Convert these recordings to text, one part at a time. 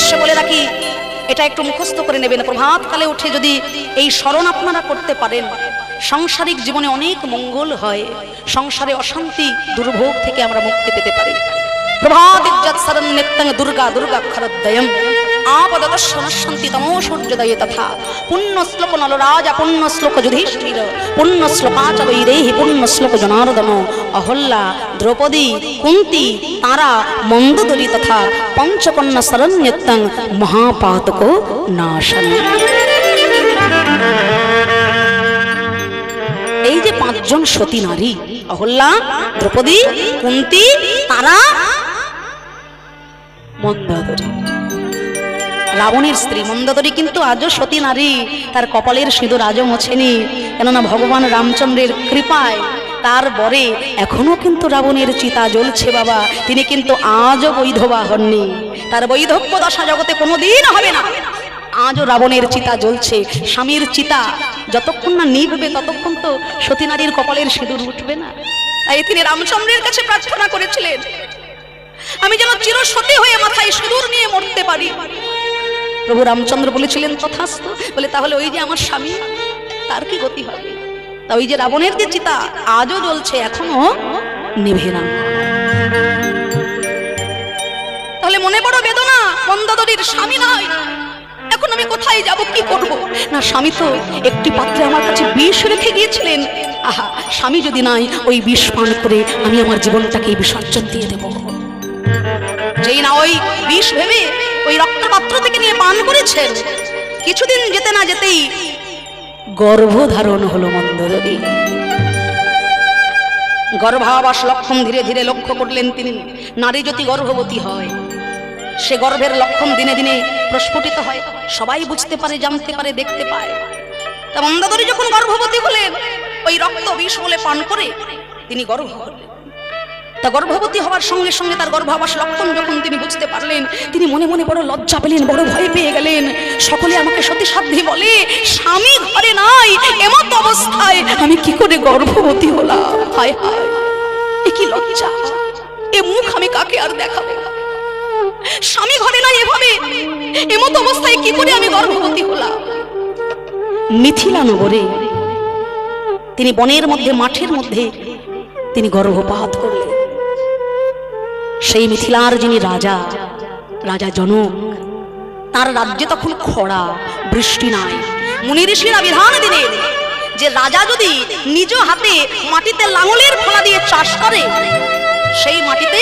উদ্দেশ্যে বলে রাখি, এটা একটু মুখস্থ করে নেবেন। প্রভাতকালে উঠে যদি এই স্মরণ আপনারা করতে পারেন, সাংসারিক জীবনে অনেক মঙ্গল হয়, সংসারে অশান্তি দুর্ভোগ থেকে আমরা মুক্তি পেতে পারি। প্রভাতিজ্জৎ শরণ্যত্যং দুর্গা দুর্গাক্ষরদ্বয়ম আপদদর্শনশান্তি তমো সূর্যোদয়ে তথা। পুণ্য শ্লোক নলরাজা, পুণ্য শ্লোক যুধিষ্ঠির, পুণ্য শ্লোকাচ বৈদেহী, পুণ্য শ্লোক জনার্দন, অহল্যা, দ্রৌপদী, কুন্তি, তারা, মন্দোদরী তথা পঞ্চকন্যা শরণ্যত্যং মহাপাতক নাশন। এই যে পাঁচজন সতী নারী, অহল্যা, দ্রৌপদী, কুন্তি, তারা, মন্দোদরী, রাবণের স্ত্রী। মন্দোদরী কিন্তু আজও সতী নারী, তার কপালের সিঁদুর আজও মোছেনি, কেননা ভগবান রামচন্দ্রের কৃপায় তার বরে এখনো কিন্তু রাবণের চিতা জ্বলছে বাবা। তিনি কিন্তু আজও বৈধবা হননি, তার বৈধব্য দশা জগতে কোনোদিন হবে না। আজও রাবণের চিতা জ্বলছে। স্বামীর চিতা যতক্ষণ না নিভবে ততক্ষণ তো সতী নারীর কপালের সিঁদুর উঠবে না। তাই তিনি রামচন্দ্রের কাছে প্রার্থনা করেছিলেন, আমি যেন চিরসতী হয়ে মাথায় সিঁদুর নিয়ে মরতে পারি। প্রভু রামচন্দ্র বলেছিলেন তথাস্তু। বলে তাহলে ওই যে আমার স্বামী, তার কি গতি হবে? তা ওই যে রাবণের যে চিতা আজও জ্বলছে, এখনো নিভে না। তাহলে মনে বড় বেদনা, মন্দোদরীর স্বামী নাই, এখন আমি কোথায় যাব, কি করব? না, স্বামী তো একটি পাত্রে আমার কাছে বিষ রেখে গিয়েছিলেন। আহা, স্বামী যদি নাই, ওই বিষ পান করে আমি আমার জীবনটাকে বিসর্জন দিয়ে দেব। যেই না ওই বিষ ভেবে ওই রক্তপাত্র থেকে নিয়ে পান করেছেন, কিছুদিন যেতে না যেতেই গর্ভধারণ হলো মন্দোদরী। গর্ভাবাস লক্ষণ ধীরে ধীরে লক্ষ্য করলেন তিনি। নারী যদি গর্ভবতী হয়, সে গর্ভের লক্ষণ দিনে দিনে প্রস্ফুটিত হয়, সবাই বুঝতে পারে, জানতে পারে, দেখতে পায়। তা মন্দোদরী যখন গর্ভবতী হলেন, ওই রক্ত বিষ বলে পান করে তিনি গর্ভ হলেন। তা গর্ভবতী হওয়ার সঙ্গে সঙ্গে তার গর্ভাবাস লক্ষণ যখন তিনি বুঝতে পারলেন, তিনি মনে মনে বড় লজ্জা পেলেন, বড় ভয় পেয়ে গেলেন। সকলে আমাকে সতী সাধ্বী বলে, স্বামী ঘরে নাই, এমত অবস্থায় আমি কি করে গর্ভবতী হলাম? হায় হায়, এ কি লজ্জা! এ মুখ আমি কাকে আর দেখাবো? স্বামী ঘরে নাই, এভাবে এমত অবস্থায় কি করে আমি গর্ভবতী হলাম? মিথিলা নগরে তিনি বনের মধ্যে, মাঠের মধ্যে তিনি গর্ভপাত করলেন। সেই মিথিলার যিনি রাজা, রাজা জনক, তার রাজ্যে তখন খরা, বৃষ্টি নাই। মুনি ঋষিরা বিধান দিলেন যে রাজা যদি নিজ হাতে মাটিতে লাঙলের ফলা দিয়ে চাষ করে, সেই মাটিতে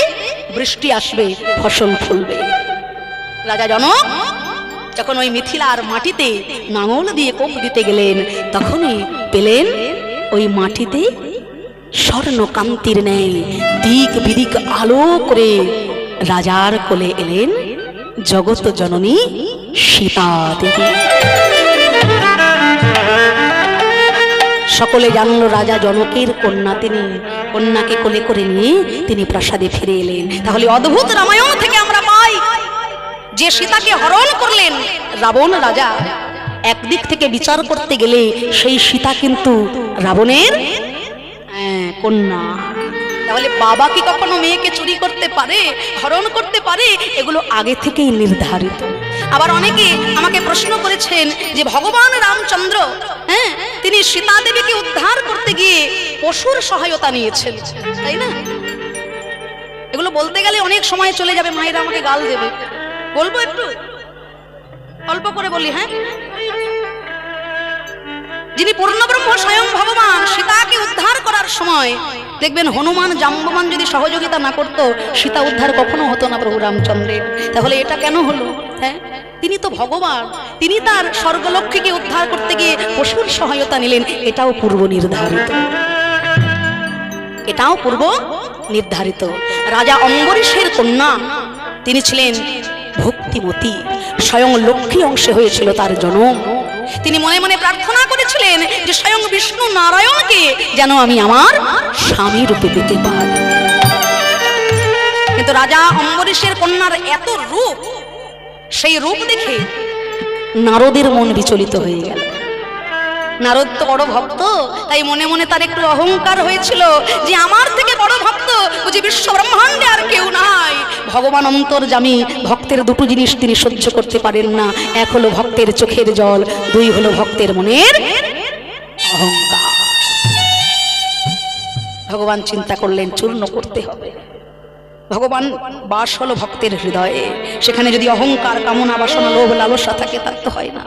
বৃষ্টি আসবে, ফসল ফলবে। রাজা জনক যখন ওই মিথিলার মাটিতে লাঙল দিয়ে কোপ দিতে গেলেন, তখনই পেলেন ওই মাটিতে স্বর্ণকান্তির ন্যায় দিক বিদিক আলো করে রাজার কোলে এলেন জগৎ জননী সীতা দেবী। সকলে জানল রাজা জনকের কন্যা তিনি। কন্যাকে কোলে করে নিয়ে তিনি প্রাসাদে ফিরে এলেন। তাহলে অদ্ভুত রামায়ণ থেকে আমরা পাই যে সীতাকে হরণ করলেন রাবণ রাজা, একদিক থেকে বিচার করতে গেলে সেই সীতা কিন্তু রাবণের কন্যা। তাহলে বাবা কি কখনো মেয়েকে চুরি করতে পারে, হরণ করতে পারে? এগুলো আগে থেকেই নির্ধারিত। আবার অনেকে আমাকে প্রশ্ন করেছেন যে ভগবান রামচন্দ্র, তিনি সীতা দেবীকে উদ্ধার করতে গিয়ে পশুর সহায়তা নিয়েছেন, তাই না? এগুলো বলতে গেলে অনেক সময় চলে যাবে, মায়েরা আমাকে গাল দেবে। বলবো একটু অল্প করে বলি। যিনি পূর্ণব্রহ্ম স্বয়ং ভগবান, সীতাকে উদ্ধার করার সময় দেখবেন হনুমান, জাম্ববান যদি সহযোগিতা না করতো, সীতা উদ্ধার কখনো হতো না প্রভু রামচন্দ্রের। তাহলে এটা কেন হলো? তিনি তো ভগবান, তিনি তার স্বর্গলক্ষ্মীকে উদ্ধার করতে গিয়ে পশুর সহায়তা নিলেন। এটাও পূর্ব নির্ধারিত, এটাও পূর্ব নির্ধারিত। রাজা অম্বরীশের কন্যা, তিনি ছিলেন ভক্তিমতী, স্বয়ং লক্ষ্মী অংশে হয়েছিল তার জন্ম। তিনি মনে মনে প্রার্থনা করেছিলেন যে স্বয়ং বিষ্ণু নারায়ণকে যেন আমি আমার স্বামী রূপে পেতে পারি। কিন্তু রাজা অম্বরীশের কন্যার এত রূপ, সেই রূপ দেখে নারদের মন বিচলিত হয়ে গেল। নারদ তো বড় ভক্ত, তাই মনে মনে তার একটু অহংকার হয়েছিল যে আমার থেকে বড় ভক্ত, বুঝি বিশ্ব ব্রহ্মাণ্ডে আর কেউ নাই। ভগবান অন্তর্যামী, ভক্তের দুটো জিনিস তিনি সহ্য করতে পারেন না, এক হলো ভক্তের চোখের জল, দুই হলো ভক্তের মনের অহংকার। ভগবান চিন্তা করলেন চূর্ণ করতে হবে। ভগবান বাস হলো ভক্তের হৃদয়ে, সেখানে যদি অহংকার, কামনা, বাসনা, লোভ, লালসা থাকে তার তো হয় না।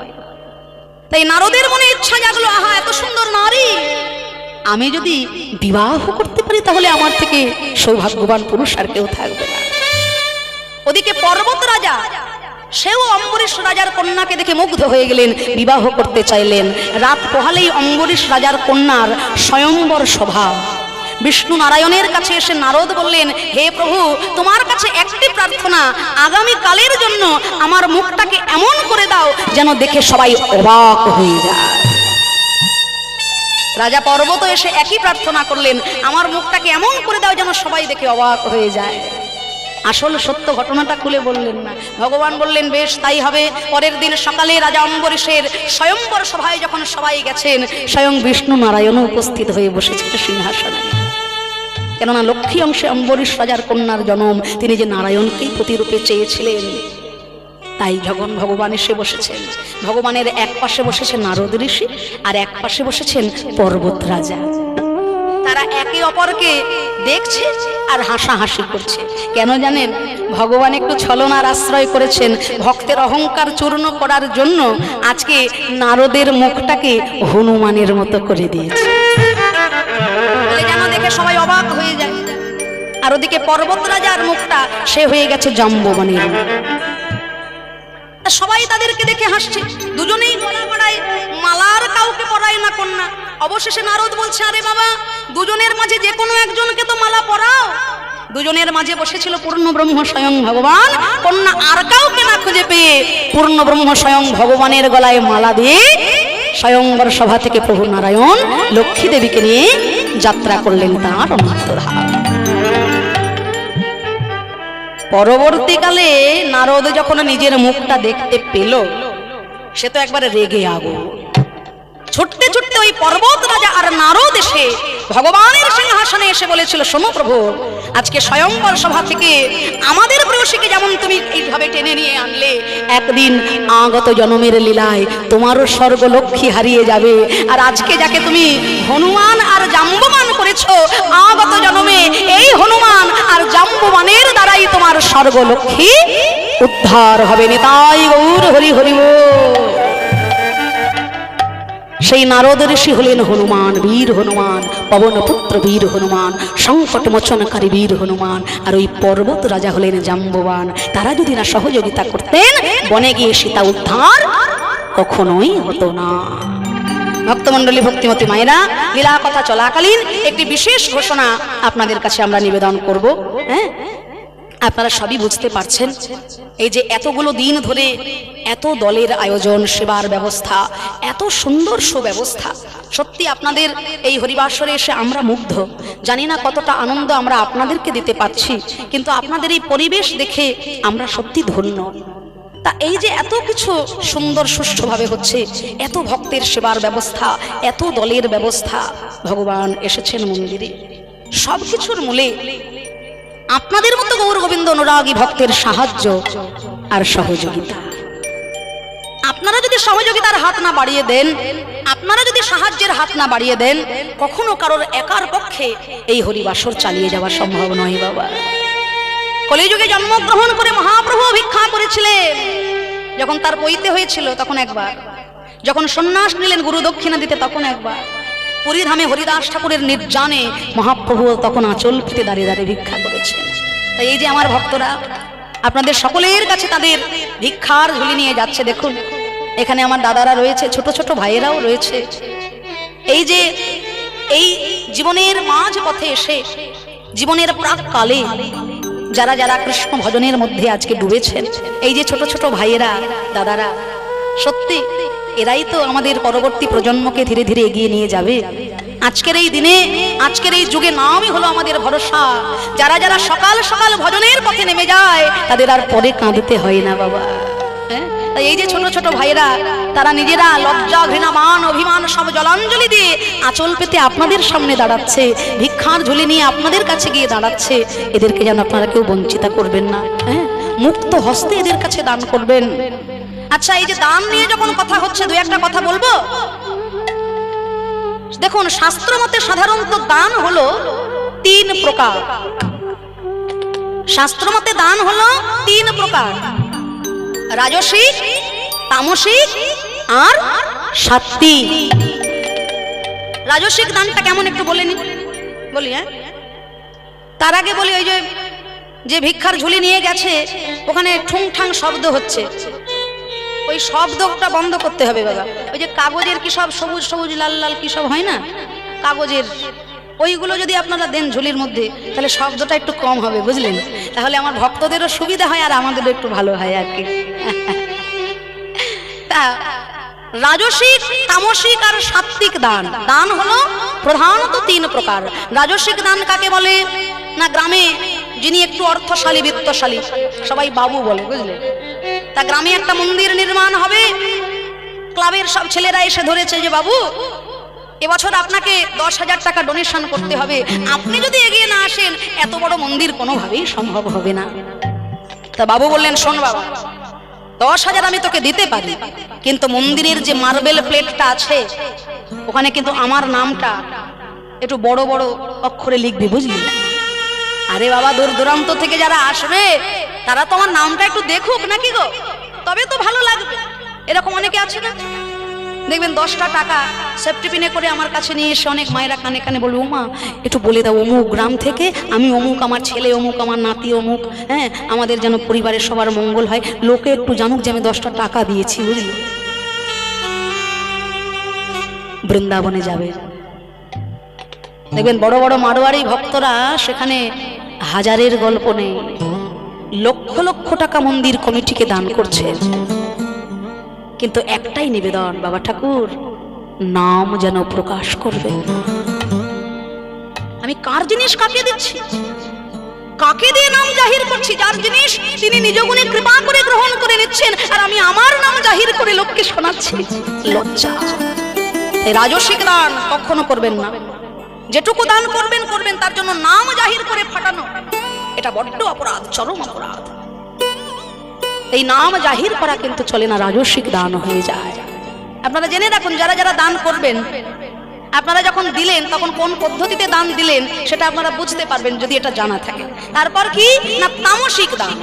তাই নারদের মনে ইচ্ছা জাগলো, আহা এত সুন্দর নারী, আমি যদি বিবাহ করতে পারি তাহলে আমার থেকে সৌভাগ্যবান পুরুষ আর কেউ থাকবে না। ওদিকে পর্বত রাজা, সেও অম্বরীশ রাজার কন্যাকে দেখে মুগ্ধ হয়ে গেলেন, বিবাহ করতে চাইলেন। রাত পোহালেই অম্বরীশ রাজার কন্যার স্বয়ম্বর সভা। বিষ্ণু নারায়ণের কাছে এসে নারদ বললেন, হে প্রভু, তোমার কাছে একটি প্রার্থনা, আগামী কালের জন্য আমার মুখটাকে এমন করে দাও যেন দেখে সবাই অবাক হয়ে যায়। রাজা পর্বত এসে একই প্রার্থনা করলেন, আমার মুখটাকে এমন করে দাও যেন সবাই দেখে অবাক হয়ে যায়। আসল সত্য ঘটনাটা খুলে বললেন না। ভগবান বললেন, বেশ তাই হবে। পরের দিন সকালে রাজা অম্বরীশের স্বয়ম্বর সভায় যখন সবাই গেছেন, স্বয়ং বিষ্ণু নারায়ণও উপস্থিত হয়ে বসেছিল সিংহাসনে। কেননা লক্ষ্মী অংশে অম্বরীশ রাজার কন্যার জন্ম, তিনি যে নারায়ণকেই প্রতিরূপে চেয়েছিলেন, তাই যখন ভগবান এসে বসেছেন, ভগবানের এক পাশে বসেছেন নারদ ঋষি, আর এক পাশে বসেছেন পর্বত রাজা। তারা একে অপরকে দেখছে আর হাসাহাসি করছে। কেন জানেন? ভগবান একটু ছলনার আশ্রয় করেছেন, ভক্তের অহংকার চূর্ণ করার জন্য আজকে নারদের মুখটাকে হনুমানের মতো করে দিয়েছে, যেন দেখে সবাই অবাক হয়ে যায়। আর ওদিকে পর্বত রাজার মুখটা সে হয়ে গেছে জাম্ববানের। সবাই তাদেরকে দেখে হাসছে, দুজনেই গলা পড়ায়, মালার কাউকে পরায় না কন্যা। অবশেষে নারদ বলছে, আরে বাবা, দুজনের মাঝে যে কোনো একজনকে তো মালা পরাও। দুজনের মাঝে বসেছিল পূর্ণ ব্রহ্ম স্বয়ং ভগবান, কন্যা আর কাউকে না খুঁজে পেয়ে পূর্ণ ব্রহ্ম স্বয়ং ভগবানের গলায় মালা দিয়ে স্বয়ংবর সভা থেকে প্রভু নারায়ণ লক্ষ্মী দেবীকে নিয়ে যাত্রা করলেন তাঁর অন্তর্ধাম। পরবর্তীকালে নারদ যখন নিজের মুখটা দেখতে পেল, সে তো একবারে রেগে আগুন। ছুটতে ছুটতে ওই পর্বত রাজা আর নারদ এসে ভগবানের সিংহাসনে এসে বলেছিল, শোনো প্রভু, আজকে স্বয়ংবর সভা থেকে আমাদের প্রেয়সীকে যেমন তুমি এইভাবে টেনে নিয়ে আনলে, একদিন আগত জন্মের লীলায় তোমারও স্বর্গ লক্ষ্মী হারিয়ে যাবে। আর আজকে যাকে তুমি হনুমান আর জাম্ববান করেছো, আগত জন্মে এই হনুমান আর জাম্ববানের দ্বারাই তোমার স্বর্গ লক্ষ্মী উদ্ধার হবে। নিতাই গৌর হরি হরি বল। সেই নারদ ঋষি হলেন হনুমান, বীর হনুমান, পবনপুত্র বীর হনুমান, সংকট মোচনকারী বীর হনুমান। আর ওই পর্বত রাজা হলেন জাম্ববান। তারা যদি না সহযোগিতা করতেন, বনে গিয়ে সীতা উদ্ধার কখনোই হতো না। ভক্তমণ্ডলী, ভক্তিমতী মায়েরা, লীলা কথা চলাকালীন একটি বিশেষ ঘোষণা আপনাদের কাছে আমরা নিবেদন করব। হ্যাঁ, আপনারা সবই বুঝতে পারছেন, এই যে এতগুলো দিন ধরে এত দলের আয়োজন, সেবার ব্যবস্থা, এত সুন্দর সুব্যবস্থা, সত্যি আপনাদের এই হরিবাসরে এসে আমরা মুগ্ধ। জানি না কতটা আনন্দ আমরা আপনাদেরকে দিতে পারছি, কিন্তু আপনাদের এই পরিবেশ দেখে আমরা সত্যি ধন্য। তা এই যে এত কিছু সুন্দর সুষ্ঠুভাবে হচ্ছে, এত ভক্তের সেবার ব্যবস্থা, এত দলের ব্যবস্থা, ভগবান এসেছেন মন্দিরে, সব কিছুর মূলে আপনাদের মতো গৌর গোবিন্দ অনুরাগী ভক্তের সাহায্য আর সহযোগিতা। আপনারা যদি সহযোগিতার হাত না বাড়িয়ে দেন, আপনারা যদি সাহায্যের হাত না বাড়িয়ে দেন, কখনো কারোর একার পক্ষে এই হরিবাসর চালিয়ে যাওয়া সম্ভব নয় বাবা। কলিযুগে জন্মগ্রহণ করে মহাপ্রভু ভিক্ষা করেছিলেন। যখন তার পৈতে হয়েছিল তখন একবার, যখন সন্ন্যাস নিলেন গুরু দক্ষিণা দিতে তখন একবার, পুরীধামে হরিদাস ঠাকুরের নির্জানে মহাপ্রভু তখন আঁচল পেতে দাঁড়িয়ে দাঁড়িয়ে ভিক্ষা করেছেন। তাই এই যে আমার ভক্তরা আপনাদের সকলের কাছে তাদের ভিক্ষার ঝুলি নিয়ে যাচ্ছে, দেখুন এখানে আমার দাদারা রয়েছে, ছোট ছোট ভাইয়েরাও রয়েছে। এই যে এই জীবনের মাঝ পথে এসে, জীবনের প্রাককালে যারা যারা কৃষ্ণ ভজনের মধ্যে আজকে ডুবেছেন, এই যে ছোট ছোট ভাইয়েরা, দাদারা, সত্যি এরাই তো আমাদের পরবর্তী প্রজন্মকে ধীরে ধীরে এগিয়ে নিয়ে যাবে। আজকের এই দিনে, আজকের এই যুগে নামই হলো আমাদের ভরসা। যারা যারা সকাল সকাল ভজনের পথে নেমে যায়, তাদের আর পরে কাঁদতে হয় না বাবা। তাই এই যে ছোট ছোট ভাইরা তারা নিজেরা লজ্জা ঘৃণা মান অভিমান সব জলাঞ্জলি দিয়ে আঁচল পেতে আপনাদের সামনে দাঁড়াচ্ছে, ভিক্ষার ঝুলি নিয়ে আপনাদের কাছে গিয়ে দাঁড়াচ্ছে। এদেরকে যেন আপনারা কেউ বঞ্চিত করবেন না, হ্যাঁ, মুক্ত হস্তে এদের কাছে দান করবেন। আচ্ছা, এই যে দান নিয়ে যখন কথা হচ্ছে, দু একটা কথা বলবো। দেখুন, শাস্ত্র মতে সাধারণত দান হলো 3 প্রকার। শাস্ত্র মতে দান হলো 3 প্রকার: রাজসিক, তামসিক আর সাত্ত্বিক। রাজসিক দানটা কেমন একটু বলে নি, বলি। হ্যাঁ, তার আগে বলি, ওই যে ভিক্ষার ঝুলি নিয়ে গেছে, ওখানে ঠুংঠাং শব্দ হচ্ছে, ওই শব্দটা বন্ধ করতে হবে বাবা। ওই যে কাগজের কি সব সবুজ সবুজ লাল লাল কি সব হয় না, কাগজের, ওইগুলো যদি আপনারা দেন ঝুলির মধ্যে, তাহলে শব্দটা একটু কম হবে, বুঝলেন? তাহলে আমার ভক্তদেরও সুবিধা হয় আর আমাদেরও একটু ভালো হয় আর কি। তা রাজসিক, তামসিক আর সাত্ত্বিক দান, দান হলো প্রধানত 3 প্রকার। রাজসিক দান কাকে বলে না, গ্রামে যিনি একটু অর্থশালী বিত্তশালী, সবাই বাবু বলে, বুঝলে? তা গ্রামে একটা মন্দির নির্মাণ হবে, ক্লাবের সব ছেলেরা এসে ধরেছে যে বাবু এবছর আপনাকে 10,000 টাকা ডোনেশন করতে হবে, আপনি যদি এগিয়ে না আসেন এত বড় মন্দির কোনোভাবেই সম্ভব হবে না। তা বাবু বললেন, শোন বাবা, 10,000 আমি তোকে দিতে পারি, কিন্তু মন্দিরের যে মার্বেল প্লেটটা আছে ওখানে কিন্তু আমার নামটা একটু বড় বড় অক্ষরে লিখবি, বুঝলি? আরে বাবা, দূর দূরান্ত থেকে যারা আসবে তারা তো আমার নামটা একটু দেখুক নাকি গো, তবে তো ভালো লাগবে। এরকম অনেকে আছে না, দেখবেন 10টা টাকা সেফটি পিনে করে আমার কাছে নিয়ে এসে অনেক মায়েরা কানে কানে বলবে, ওমা একটু বলে দাও অমুক গ্রাম থেকে আমি অমুক, আমার ছেলে অমুক, আমার নাতি অমুক, হ্যাঁ, আমাদের যেন পরিবারের সবার মঙ্গল হয়, লোকে একটু জানুক যে আমি 10টা টাকা দিয়েছি, বুঝলি? বৃন্দাবনে যাবে, দেখবেন বড় বড় মারোয়ারি ভক্তরা সেখানে হাজারের গল্প নেই, লক্ষ লক্ষ টাকা মন্দির কমিটিকে দান করছে, কিন্তু একটাই নিবেদন, বাবা ঠাকুর নাম যেন প্রকাশ করবে। আমি কার জিনিস কাকে দিচ্ছি, কাকে দিয়ে নাম জাহির করছি? যার জিনিস তিনি নিজ গুণে কৃপা করে গ্রহণ করে নিচ্ছেন, আর আমি আমার নাম জাহির করে লোককে শোনাচ্ছি, লজ্জা। এই রাজসিক দান কখনো করবেন না। যেটুকু দান করবেন করবেন, তার জন্য নাম জাহির করে ফাটানো এটা বড্ড অপরাধ, চরম অপরাধ। এই নাম জাহির করা কিন্তু চলে না, রাজসিক দান হয়ে যায়। আপনারা জেনে রাখুন, যারা যারা দান করবেন, আপনারা যখন দিলেন তখন কোন পদ্ধতিতে দান দিলেন সেটা আপনারা বুঝতে পারবেন যদি এটা জানা থাকে। তারপর কি না, তামসিক দান।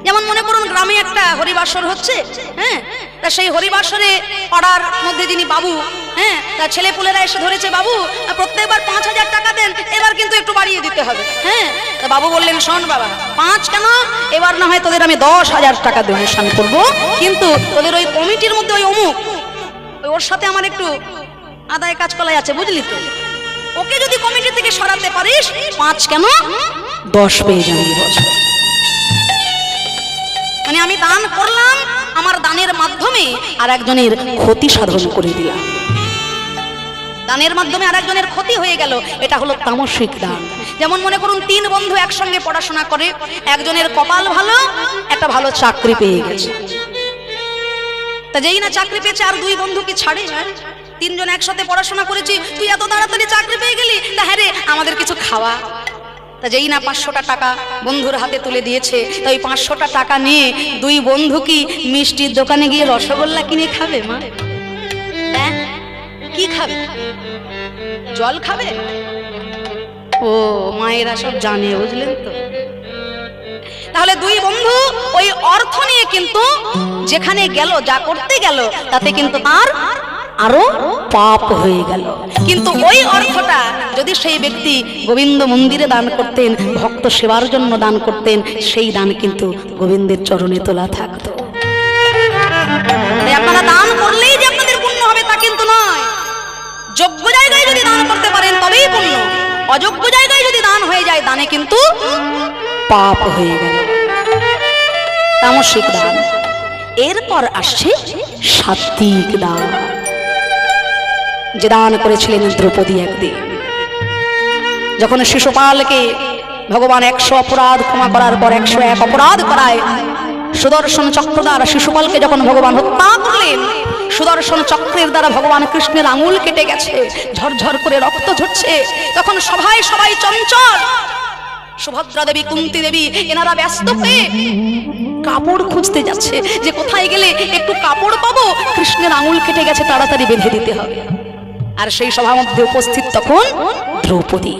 যেমন মনে করুন গ্রামে একটা হরিবাসর হচ্ছে, হ্যাঁ, তা সেই হরিবাসরে পাড়ার মধ্যে যিনি বাবু, হ্যাঁ, তার ছেলে পুলেরা এসে ধরেছে, বাবু প্রত্যেকবার 5,000 টাকা দেন, এবার কিন্তু একটু বাড়িয়ে দিতে হবে, হ্যাঁ। তা বাবু বললেন, শোন বাবা, 5 কেন, এবার না হয় তোদের আমি 10,000 টাকা ডোনেশন করবো, কিন্তু তোদের ওই কমিটির মধ্যে ওই অমুক, ওর সাথে আমার একটু আদায় কাজ কলাই আছে, বুঝলি তো, ওকে যদি কমিটি থেকে সরাতে পারিস 5 কেন 10 পেয়ে যাবি বছর। মানে আমি দান করলাম, আমার দানের মাধ্যমে আর একজনের ক্ষতি সাধন করে দিলাম, দানের মাধ্যমে আর একজনের ক্ষতি হয়ে গেল, এটা হলো তামসিক দান। যেমন মনে করুন 3 বন্ধু একসঙ্গে পড়াশোনা করে, একজনের কপাল ভালো, একটা ভালো চাকরি পেয়ে গেছে, তা যেই না চাকরি পেয়েছে আর 2 বন্ধু কি ছাড়ে? 3 জন একসাথে পড়াশোনা করেছি, তুই এত তাড়াতাড়ি চাকরি পেয়ে গেলি, তা হ্যাঁ রে আমাদের কিছু খাওয়া। তা যেই না 500টা টাকা বন্ধুর হাতে তুলে দিয়েছে, তাই 500টা টাকা নিয়ে 2 বন্ধু কি মিষ্টির দোকানে গিয়ে রসগোল্লা কিনে খাবে? মা কি খাবে? জল খাবে? ও মায়েরা সব জানে, বুঝলেন তো। তাহলে 2 বন্ধু ওই অর্থ নিয়ে কিন্তু যেখানে গেল, যা করতে গেল, তাতে কিন্তু তার আরো পাপ হয়ে গেল। কিন্তু ওই অর্থটা যদি সেই ব্যক্তি গোবিন্দ মন্দিরে দান করতেন, ভক্ত সেবার জন্য দান করতেন, সেই দান কিন্তু গোবিন্দের চরণে তোলা থাকতো। আপনারা দান করলেই যে আপনাদের পুণ্য হবে তা কিন্তু নয়। যোগ্য জায়গায় যদি দান করতে পারেন তবেই পুণ্য, অযোগ্য জায়গায় যদি দান হয়ে যায় দানে কিন্তু পাপ হয়ে গেল। তামসিক দান। এরপর আসছে সাত্ত্বিক দান, যে দান করেছিলেন দ্রৌপদী একদিন, যখন শিশুপালকে ভগবান 100 অপরাধ ক্ষমা করার পর 101 অপরাধ করায়, সুদর্শন চক্র দ্বারা শিশুপালকে যখন ভগবান হত্যা করলেন, সুদর্শন চক্রের দ্বারা ভগবান কৃষ্ণের আঙুল কেটে গেছে, ঝরঝর করে রক্ত ঝরছে। তখন সবাই চঞ্চল, সুভদ্রা দেবী, কুন্তী দেবী, এনারা ব্যস্ত হয়ে কাপড় খুঁজতে যাচ্ছে যে কোথায় গেলে একটু কাপড় পাবো, কৃষ্ণের আঙুল কেটে গেছে, তাড়াতাড়ি বেঁধে দিতে হবে। আর সেই সভার মধ্যে উপস্থিত তখন দ্রৌপদী।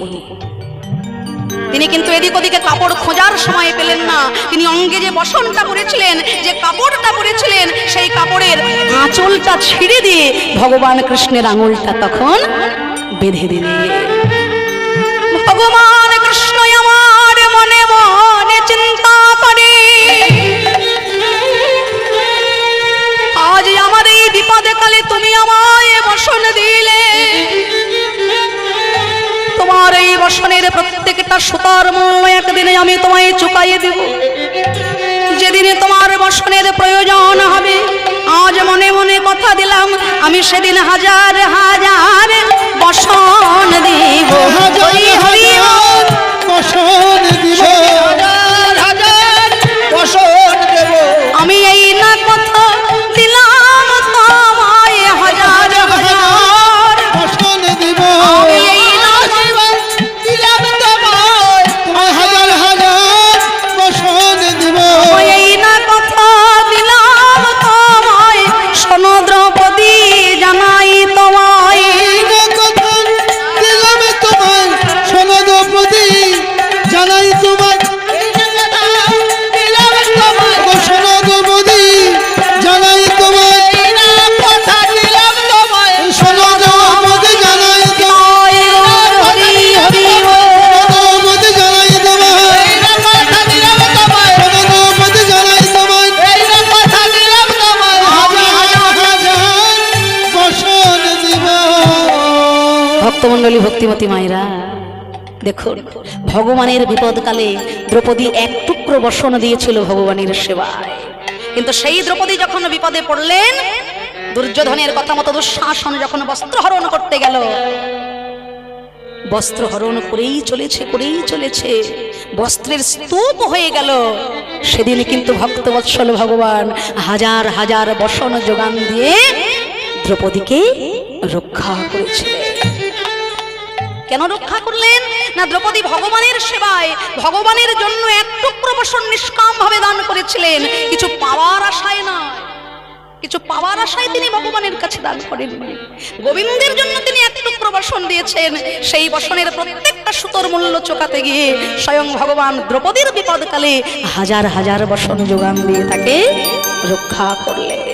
তিনি কিন্তু এদিক ওদিকে কাপড় খোঁজার সময় পেলেন না। তিনি অঙ্গে যে বসনটা পরেছিলেন, যে কাপড়টা পরেছিলেন, সেই কাপড়ের আঁচলটা ছিঁড়ে দিয়ে ভগবান কৃষ্ণের আঙুলটা তখন বেঁধে দিলেন। ভগবান কৃষ্ণ আমার মনে মনে চিন্তা করে, আজ আমার এই বিপদে কালে তুমি আমায় বসন দিলে, তোমার এই বসনের প্রত্যেকটা সুতার মূল্য একদিনে আমি তোমায় চুকাইয়ে দেব। যেদিনে তোমার বসনের প্রয়োজন হবে, আজ মনে মনে কথা দিলাম, আমি সেদিন হাজার হাজার বসন দিব। হরি হরি বসন দিব, হাজার হাজার বসন দেব। আমি এই না কথা দিলাম তোমায়, হাজার হাজার বসন দিব। আমি এই না দিলাম তোমায়, তোমায় হাজার হাজার বসন দিব। এই না কথা দিলাম তোমায়, শোনো দ্রৌপদী জানাই তোমায়। এই না কথা দিলাম তোমায়, শোনো দ্রৌপদী জানাই তোমায়। এই না কথা দিলাম তোমায়, শোনো দ্রৌপদী জানাই তোমায়। এই না কথা দিলাম তোমায়, শোনো দ্রৌপদী জানাই তোমায়। হরি হরি দ্রৌপদী জানাই তোমায়। এই না কথা দিলাম তোমায়, শোনো দ্রৌপদী জানাই তোমায়। এই না কথা দিলাম তোমায়, হাজার হাজার বসন দিব। ভক্তমণ্ডলী, ভক্তিমতী মায়েরা, দেখুন ভগবানের বিপদকালে দ্রৌপদী এক টুকরো বসন দিয়েছিল ভগবানের সেবায়। কিন্তু সেই দ্রৌপদী যখন বিপদে পড়লেন, দুর্যোধনের কথা মতো দুঃশাসন যখন বস্ত্রহরণ করতে গেল, বস্ত্রহরণ করেই চলেছে, বস্ত্রের স্তূপ হয়ে গেল। সেদিন কিন্তু ভক্তবৎসল ভগবান হাজার হাজার বসন যোগান দিয়ে দ্রৌপদীকে রক্ষা করেছিলেন। কেন রক্ষা করলেন না? দ্রৌপদী ভগবানের সেবায়, ভগবানের জন্য এক টুকরো বসন নিষ্কাম ভাবে দান করেছিলেন, কিছু পাওয়ার আশায় না। কিছু পাওয়ার আশায় তিনি ভগবানের কাছে দান করেননি। গোবিন্দের জন্য তিনি এক টুকরো বসন দিয়েছেন। সেই বসনের প্রত্যেকটা সুতোর মূল্য চোকাতে গিয়ে স্বয়ং ভগবান দ্রৌপদীর বিপদকালে হাজার হাজার বসন যোগান দিয়ে তাকে রক্ষা করলেন।